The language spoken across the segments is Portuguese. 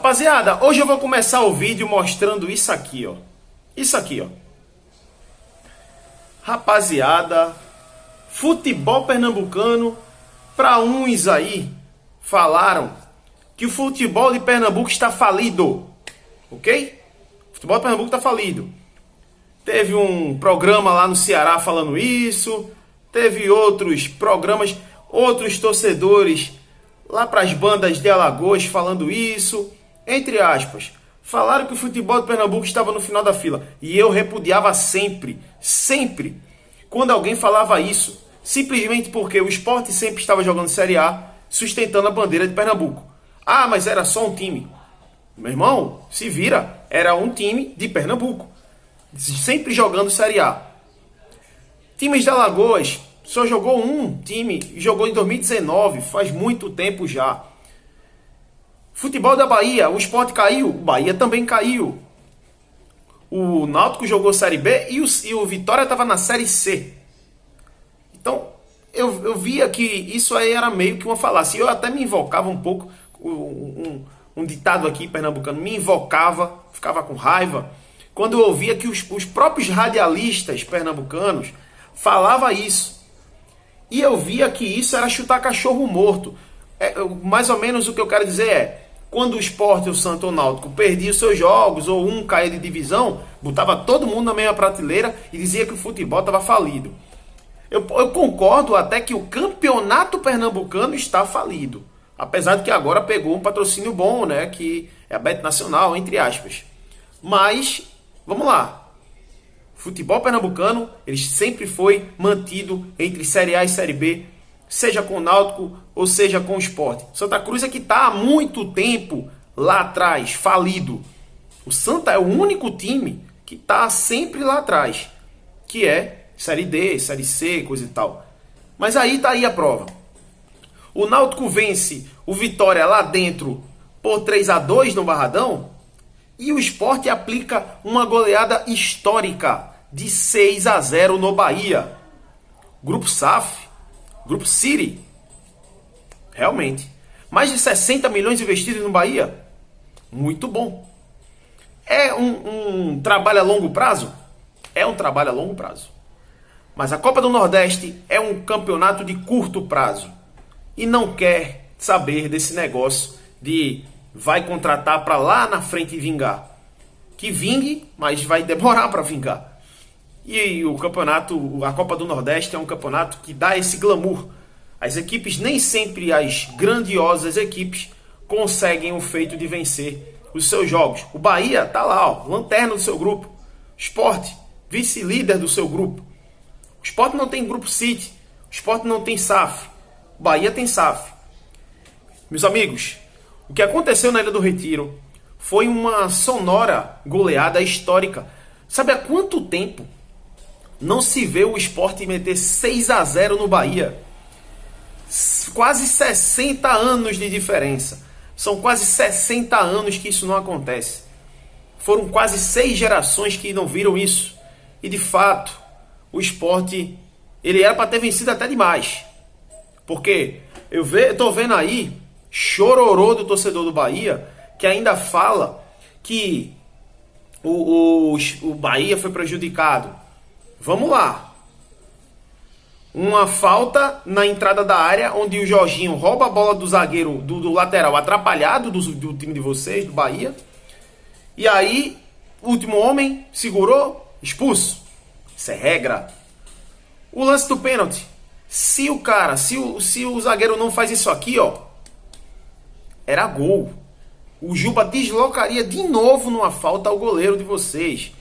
Rapaziada, hoje eu vou começar o vídeo mostrando isso aqui, ó. Isso aqui, ó. Rapaziada, futebol pernambucano, para uns aí, falaram que o futebol de Pernambuco está falido, ok? O futebol de Pernambuco está falido. Teve um programa lá no Ceará falando isso, teve outros programas, outros torcedores lá para as bandas de Alagoas falando isso, entre aspas. Falaram que o futebol de Pernambuco estava no final da fila. E eu repudiava sempre, quando alguém falava isso. Simplesmente porque o Sport sempre estava jogando Série A, sustentando a bandeira de Pernambuco. Ah, mas era só um time. Meu irmão, se vira, era um time de Pernambuco, sempre jogando Série A. Times de Alagoas, só jogou um time, jogou em 2019, faz muito tempo já. Futebol da Bahia, o Sport caiu, o Bahia também caiu. O Náutico jogou Série B e o Vitória estava na Série C. Então, eu via que isso aí era meio que uma falácia. Eu até me invocava um pouco, um ditado aqui pernambucano, me invocava, ficava com raiva, quando eu ouvia que os próprios radialistas pernambucanos falavam isso. E eu via que isso era chutar cachorro morto. Mais ou menos o que eu quero dizer é, quando o Sport, o Santo ou o Náutico perdia os seus jogos, ou um caía de divisão, botava todo mundo na mesma prateleira e dizia que o futebol estava falido. Eu concordo até que o campeonato pernambucano está falido. Apesar de que agora pegou um patrocínio bom, né? Que é a Bet Nacional, entre aspas. Mas, vamos lá. Futebol pernambucano, ele sempre foi mantido entre Série A e Série B, seja com o Náutico ou seja com o Sport. Santa Cruz é que está há muito tempo lá atrás, falido. O Santa é o único time que está sempre lá atrás, que é Série D, Série C, coisa e tal. Mas aí tá aí a prova. O Náutico vence o Vitória lá dentro por 3-2 no Barradão e o Sport aplica uma goleada histórica de 6-0 no Bahia. Grupo SAF, Grupo City. Realmente. Mais de 60 milhões investidos no Bahia. Muito bom. É um trabalho a longo prazo? É um trabalho a longo prazo. Mas a Copa do Nordeste é um campeonato de curto prazo. E não quer saber desse negócio de vai contratar para lá na frente vingar. Que vingue, mas vai demorar para vingar. E o campeonato, a Copa do Nordeste é um campeonato que dá esse glamour. As equipes, nem sempre as grandiosas equipes, conseguem o feito de vencer os seus jogos. O Bahia tá lá, ó, lanterna do seu grupo. Sport, vice-líder do seu grupo. O Sport não tem Grupo City. O Sport não tem SAF. O Bahia tem SAF. Meus amigos, o que aconteceu na Ilha do Retiro foi uma sonora goleada histórica. Sabe há quanto tempo não se vê o Sport meter 6-0 no Bahia? Quase 60 anos de diferença. São quase 60 anos que isso não acontece. Foram quase 6 gerações que não viram isso. E de fato, o Sport, ele era para ter vencido até demais. Porque eu tô vendo aí chororô do torcedor do Bahia, que ainda fala que o Bahia foi prejudicado. Vamos lá. Uma falta na entrada da área, onde o Jorginho rouba a bola do zagueiro, do lateral atrapalhado do time de vocês, do Bahia. E aí, o último homem segurou, expulso. Isso é regra. O lance do pênalti. Se o zagueiro não faz isso aqui, ó, era gol. O Juba deslocaria de novo numa falta ao goleiro de vocês.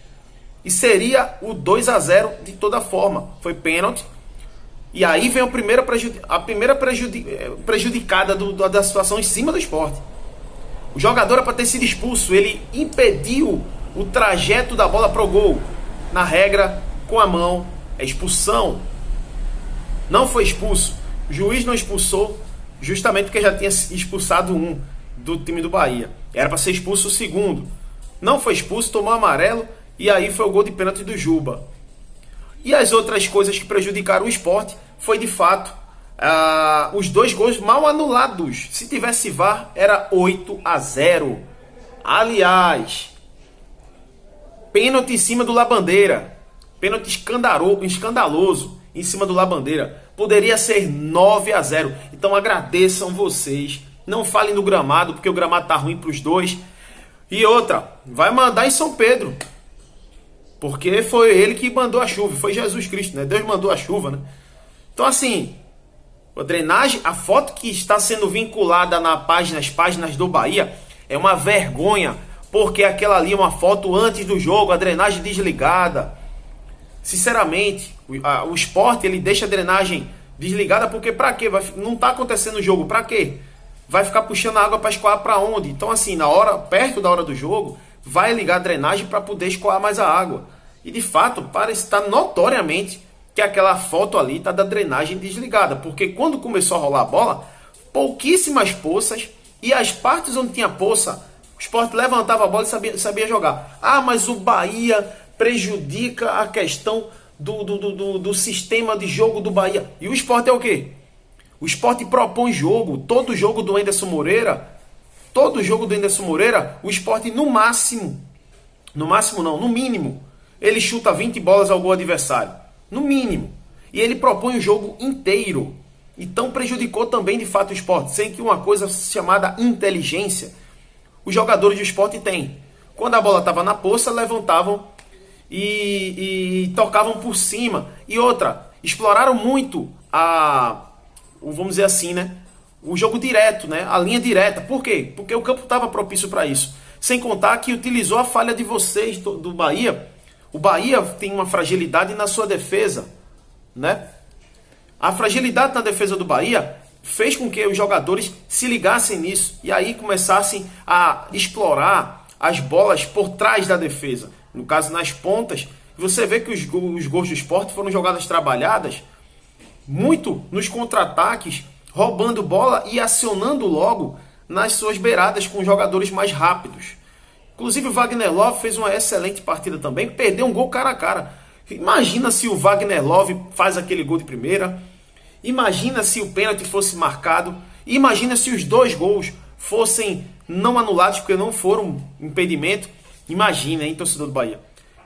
E seria o 2-0 de toda forma. Foi pênalti. E aí vem a primeira prejudicada da situação em cima do Sport. O jogador, para ter sido expulso, ele impediu o trajeto da bola pro gol. Na regra, com a mão, é expulsão. Não foi expulso. O juiz não expulsou, justamente porque já tinha expulsado um do time do Bahia. Era para ser expulso o segundo. Não foi expulso, tomou amarelo. E aí foi o gol de pênalti do Juba. E as outras coisas que prejudicaram o Sport foi, de fato, os 2 gols mal anulados. Se tivesse VAR, era 8-0. Aliás, pênalti em cima do Labandeira. Pênalti escandaloso em cima do Labandeira. Poderia ser 9-0. Então agradeçam vocês. Não falem no gramado, porque o gramado tá ruim para os dois. E outra, vai mandar em São Pedro. Porque foi ele que mandou a chuva. Foi Jesus Cristo, né? Deus mandou a chuva, né? Então assim, a drenagem, a foto que está sendo vinculada nas páginas do Bahia é uma vergonha. Porque aquela ali é uma foto antes do jogo, a drenagem desligada. Sinceramente, o Sport ele deixa a drenagem desligada porque pra quê? Não tá acontecendo o jogo, pra quê? Vai ficar puxando a água para escoar para onde? Então assim, perto da hora do jogo, vai ligar a drenagem para poder escoar mais a água. E de fato, parece estar notoriamente que aquela foto ali tá da drenagem desligada, porque quando começou a rolar a bola, pouquíssimas poças e as partes onde tinha poça, o Sport levantava a bola e sabia jogar. Ah, mas o Bahia prejudica a questão do sistema de jogo do Bahia. E o Sport é o quê? O Sport propõe jogo. Todo jogo do Enderson Moreira, o Sport no mínimo, ele chuta 20 bolas ao gol adversário. No mínimo. E ele propõe o jogo inteiro. Então prejudicou também de fato o Sport. Sem que uma coisa chamada inteligência, os jogadores do Sport têm. Quando a bola estava na poça, levantavam e tocavam por cima. E outra, exploraram muito vamos dizer assim, né? O jogo direto, né? A linha direta. Por quê? Porque o campo estava propício para isso. Sem contar que utilizou a falha de vocês do Bahia. O Bahia tem uma fragilidade na sua defesa, né? A fragilidade na defesa do Bahia fez com que os jogadores se ligassem nisso e aí começassem a explorar as bolas por trás da defesa. No caso, nas pontas. Você vê que os gols do Sport foram jogadas trabalhadas muito nos contra-ataques, roubando bola e acionando logo nas suas beiradas com jogadores mais rápidos. Inclusive o Wagner Love fez uma excelente partida também, perdeu um gol cara a cara. Imagina se o Wagner Love faz aquele gol de primeira, imagina se o pênalti fosse marcado, imagina se os dois gols fossem não anulados porque não foram impedimento. Imagina, hein, torcedor do Bahia,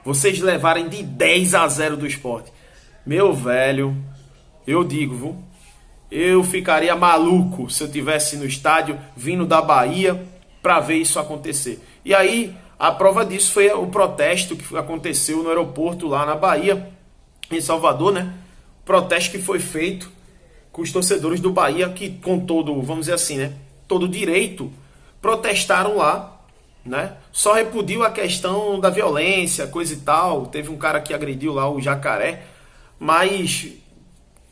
vocês levarem de 10-0 do Sport. Meu velho, eu digo, viu? Eu ficaria maluco se eu tivesse no estádio vindo da Bahia para ver isso acontecer. E aí, a prova disso foi o protesto que aconteceu no aeroporto lá na Bahia, em Salvador, né? Protesto que foi feito com os torcedores do Bahia que com todo, vamos dizer assim, né? Todo direito, protestaram lá, né? Só repudiu a questão da violência, coisa e tal. Teve um cara que agrediu lá o Jacaré, mas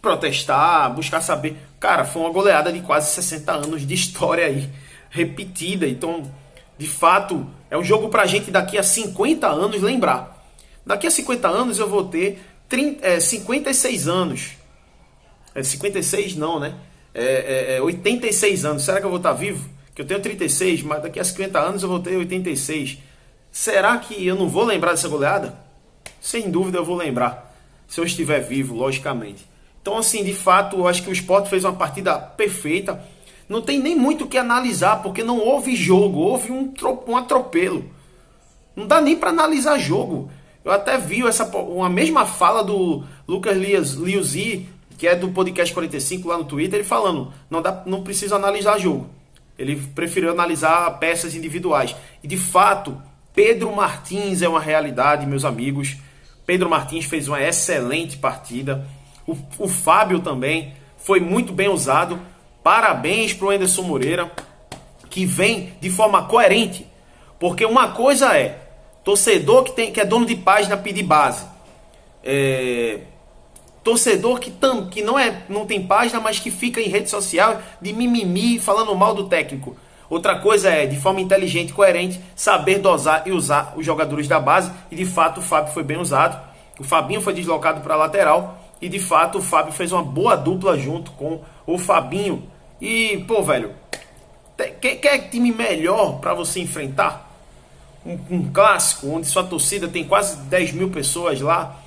protestar, buscar saber. Cara, foi uma goleada de quase 60 anos de história aí, repetida. Então, de fato, é um jogo pra gente daqui a 50 anos lembrar. Daqui a 50 anos eu vou ter 56 anos. 56 não, né? 86 anos. Será que eu vou estar vivo? Que eu tenho 36, mas daqui a 50 anos eu vou ter 86. Será que eu não vou lembrar dessa goleada? Sem dúvida eu vou lembrar. Se eu estiver vivo, logicamente. Então, assim, de fato, eu acho que o Sport fez uma partida perfeita. Não tem nem muito o que analisar, porque não houve jogo, houve um atropelo. Não dá nem para analisar jogo. Eu até vi uma mesma fala do Lucas Liuzzi, que é do Podcast 45 lá no Twitter, ele falando, não precisa analisar jogo. Ele preferiu analisar peças individuais. E de fato, Pedro Martins é uma realidade, meus amigos. Pedro Martins fez uma excelente partida. O Fábio também foi muito bem usado. Parabéns para o Enderson Moreira, que vem de forma coerente. Porque uma coisa é torcedor que é dono de página pedir base. Torcedor que não tem página, mas que fica em rede social de mimimi, falando mal do técnico. Outra coisa é, de forma inteligente e coerente, saber dosar e usar os jogadores da base. E de fato o Fábio foi bem usado. O Fabinho foi deslocado para a lateral. E de fato o Fábio fez uma boa dupla junto com o Fabinho. E, pô, velho, quer time melhor para você enfrentar? Um clássico, onde sua torcida tem quase 10 mil pessoas lá.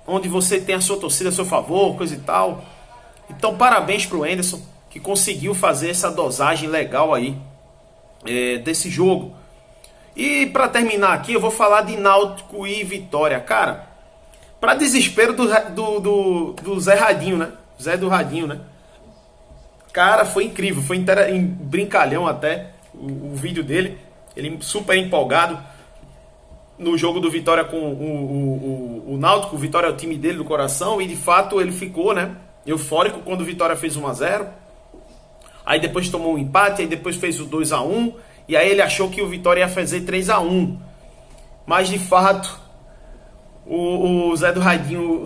Onde você tem a sua torcida a seu favor, coisa e tal. Então, parabéns pro Enderson, que conseguiu fazer essa dosagem legal aí. desse jogo. E para terminar aqui, eu vou falar de Náutico e Vitória. Cara, para desespero do Zé Radinho, né? Zé do Radinho, né? Cara, foi incrível, foi brincalhão até o vídeo dele. Ele super empolgado no jogo do Vitória com o Náutico. O Vitória é o time dele do coração e de fato ele ficou, né, eufórico quando o Vitória fez 1-0. Aí depois tomou um empate, aí depois fez o 2-1 e aí ele achou que o Vitória ia fazer 3-1. Mas de fato o Zé do Radinho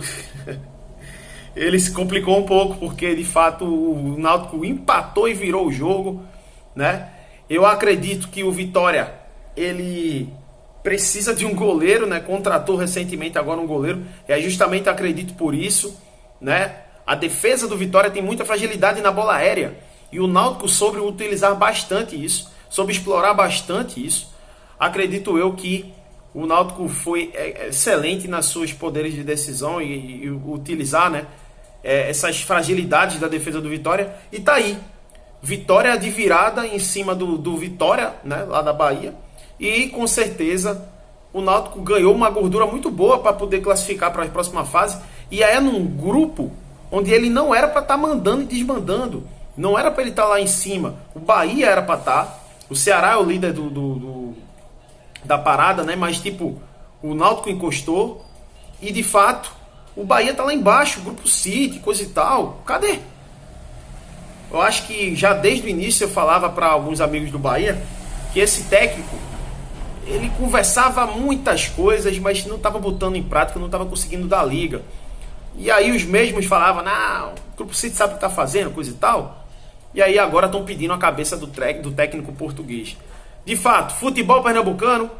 ele se complicou um pouco, porque de fato o Náutico empatou e virou o jogo, né? Eu acredito que o Vitória, ele precisa de um goleiro, né? Contratou recentemente agora um goleiro, e aí justamente acredito por isso, né? A defesa do Vitória tem muita fragilidade na bola aérea, e o Náutico soube utilizar bastante isso, soube explorar bastante isso. Acredito eu que o Náutico foi excelente nas seus poderes de decisão e utilizar, né, essas fragilidades da defesa do Vitória. E tá aí, vitória de virada em cima do Vitória, né, lá da Bahia. E com certeza o Náutico ganhou uma gordura muito boa para poder classificar para a próxima fase. E aí é num grupo onde ele não era para estar mandando e desmandando. Não era para ele estar lá em cima. O Bahia era para estar. O Ceará é o líder da parada, né? Mas tipo, o Náutico encostou e de fato o Bahia tá lá embaixo, o Grupo City, coisa e tal. Cadê? Eu acho que já desde o início eu falava para alguns amigos do Bahia que esse técnico, ele conversava muitas coisas, mas não estava botando em prática, não estava conseguindo dar liga. E aí os mesmos falavam, não, o Grupo City sabe o que está fazendo, coisa e tal. E aí agora estão pedindo a cabeça do técnico português. De fato, futebol pernambucano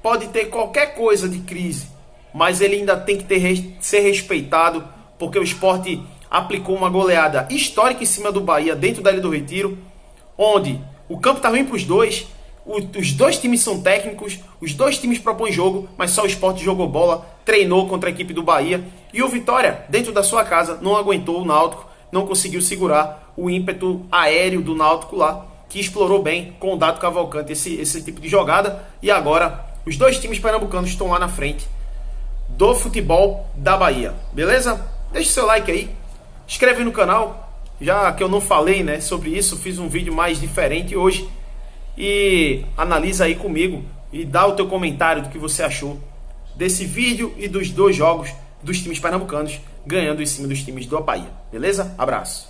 pode ter qualquer coisa de crise, mas ele ainda tem que ser respeitado, porque o Sport aplicou uma goleada histórica em cima do Bahia, dentro da Ilha do Retiro, onde o campo está ruim para os dois times são técnicos, os dois times propõem jogo, mas só o Sport jogou bola, treinou contra a equipe do Bahia, e o Vitória, dentro da sua casa, não aguentou o Náutico, não conseguiu segurar o ímpeto aéreo do Náutico lá, que explorou bem com o Dado Cavalcante esse tipo de jogada, e agora os dois times pernambucanos estão lá na frente do futebol da Bahia, beleza? Deixa o seu like aí, inscreve no canal, já que eu não falei, né, sobre isso, fiz um vídeo mais diferente hoje, e analisa aí comigo e dá o teu comentário do que você achou desse vídeo e dos dois jogos dos times pernambucanos ganhando em cima dos times do Bahia, beleza? Abraço!